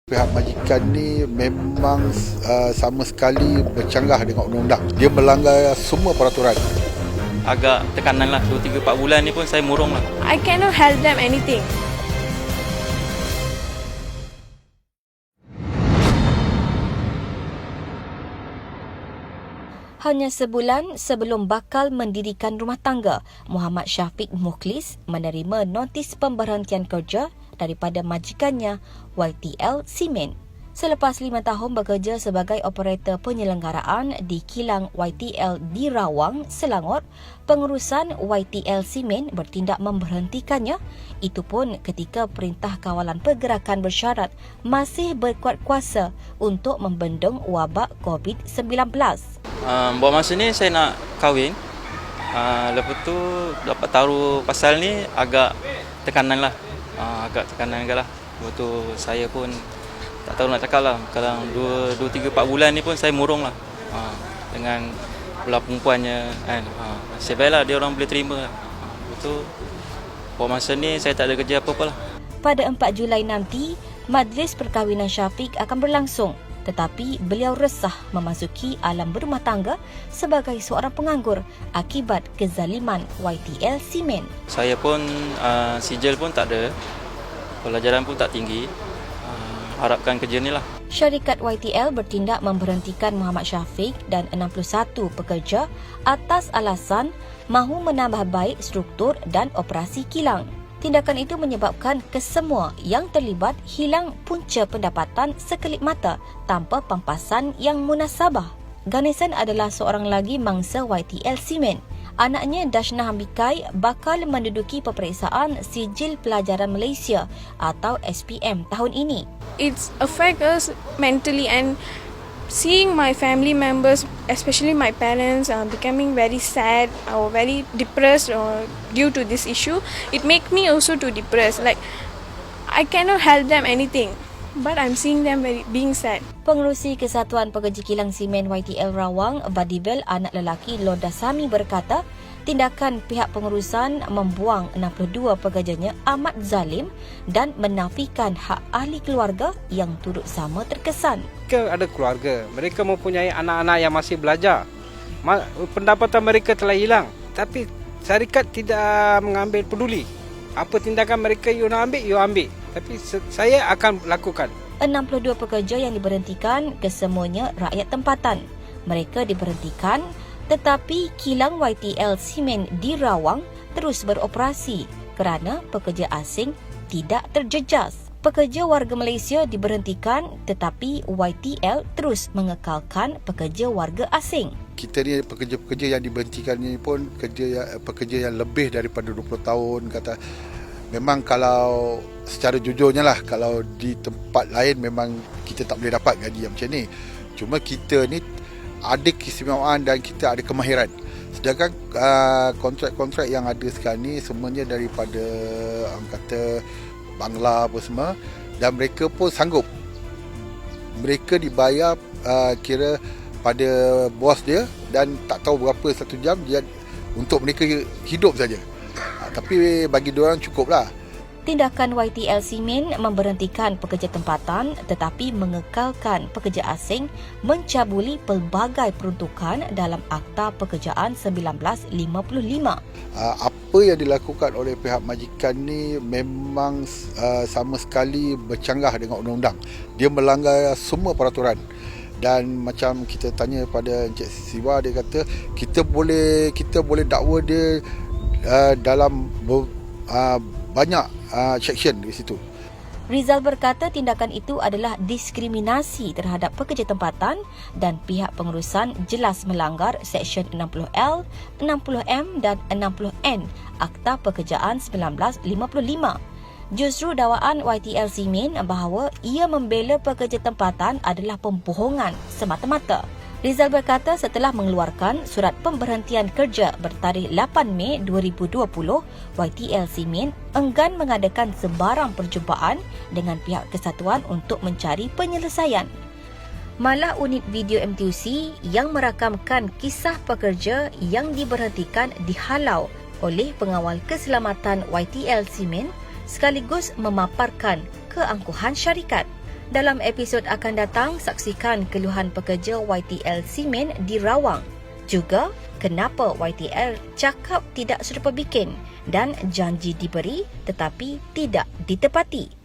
Pihak majikan ni memang sama sekali bercanggah dengan undang-undang. Dia melanggar semua peraturan. Agak tekanan lah, 2-3-4 bulan ni pun saya murung lah. I cannot help them anything. Hanya sebulan sebelum bakal mendirikan rumah tangga, Muhammad Syafiq Mukhlis menerima notis pemberhentian kerja daripada majikannya YTL Simen. Selepas 5 tahun bekerja sebagai operator penyelenggaraan di kilang YTL di Rawang, Selangor, pengurusan YTL Simen bertindak memberhentikannya. Itu pun ketika Perintah Kawalan Pergerakan Bersyarat masih berkuat kuasa untuk membendung wabak COVID-19. Buat masa ni saya nak kahwin. Lepas tu dapat taruh pasal ni agak tekanan lah. Agak tekanan agak lah. Lepas tu saya pun tak tahu nak cakap lah. Kalau 2-3-4 bulan ni pun saya murung lah. Dengan pula perempuannya kan. Nasib baik lah dia orang boleh terima lah. Lepas tu buat masa ni saya tak ada kerja apa-apa lah. Pada 4 Julai nanti, majlis perkahwinan Syafiq akan berlangsung. Tetapi beliau resah memasuki alam berumah tangga sebagai seorang penganggur akibat kezaliman YTL Simen. Saya pun sijil pun tak ada. Pelajaran pun tak tinggi. Harapkan kerja ni lah. Syarikat YTL bertindak memberhentikan Muhammad Syafiq dan 61 pekerja atas alasan mahu menambah baik struktur dan operasi kilang. Tindakan itu menyebabkan kesemua yang terlibat hilang punca pendapatan sekelip mata tanpa pampasan yang munasabah. Ganesan adalah seorang lagi mangsa YTL Simen. Anaknya Dashna Hambikai bakal menduduki peperiksaan Sijil Pelajaran Malaysia atau SPM tahun ini. It's affect us mentally, and seeing my family members, especially my parents, becoming very sad or very depressed due to this issue, it make me also too depressed. Like, I cannot help them anything, but I'm seeing them being sad. Pengerusi Kesatuan Pekerja Kilang Simen YTL Rawang, Vadibel anak lelaki Loda Sami berkata, tindakan pihak pengurusan membuang 62 pekerjanya amat zalim dan menafikan hak ahli keluarga yang turut sama terkesan. Mereka ada keluarga, mereka mempunyai anak-anak yang masih belajar. Pendapatan mereka telah hilang, tapi syarikat tidak mengambil peduli. Apa tindakan mereka you nak ambil, you ambil. Tapi saya akan lakukan. 62 pekerja yang diberhentikan kesemuanya rakyat tempatan. Mereka diberhentikan tetapi kilang YTL Simen di Rawang terus beroperasi kerana pekerja asing tidak terjejas. Pekerja warga Malaysia diberhentikan tetapi YTL terus mengekalkan pekerja warga asing. Kita ni pekerja-pekerja yang diberhentikan ni pun pekerja yang lebih daripada 20 tahun kata. Memang kalau secara jujurnya lah, kalau di tempat lain memang kita tak boleh dapat gaji yang macam ni. Cuma kita ni ada keistimewaan dan kita ada kemahiran. Sedangkan kontrak-kontrak yang ada sekarang ni semuanya daripada kata Bangla apa semua, dan mereka pun sanggup. Mereka dibayar kira pada bos dia dan tak tahu berapa 1 jam dia untuk mereka hidup saja. Tapi bagi diorang cukuplah. Tindakan YTL Simen memberhentikan pekerja tempatan tetapi mengekalkan pekerja asing mencabuli pelbagai peruntukan dalam Akta Pekerjaan 1955. Apa yang dilakukan oleh pihak majikan ni memang sama sekali bercanggah dengan undang-undang. Dia melanggar semua peraturan. Dan macam kita tanya pada Encik Siwa, dia kata kita boleh dakwa dia dalam banyak section di situ. Rizal berkata tindakan itu adalah diskriminasi terhadap pekerja tempatan dan pihak pengurusan jelas melanggar Seksyen 60L, 60M dan 60N Akta Pekerjaan 1955. Justru dakwaan YTL Simen bahawa ia membela pekerja tempatan adalah pembohongan semata-mata. Rizal berkata setelah mengeluarkan surat pemberhentian kerja bertarikh 8 Mei 2020, YTL Simen enggan mengadakan sebarang perjumpaan dengan pihak kesatuan untuk mencari penyelesaian. Malah unit video MTUC yang merakamkan kisah pekerja yang diberhentikan dihalau oleh pengawal keselamatan YTL Simen sekaligus memaparkan keangkuhan syarikat. Dalam episod akan datang, saksikan keluhan pekerja YTL Simen di Rawang. Juga, kenapa YTL cakap tidak serupa bikin dan janji diberi tetapi tidak ditepati.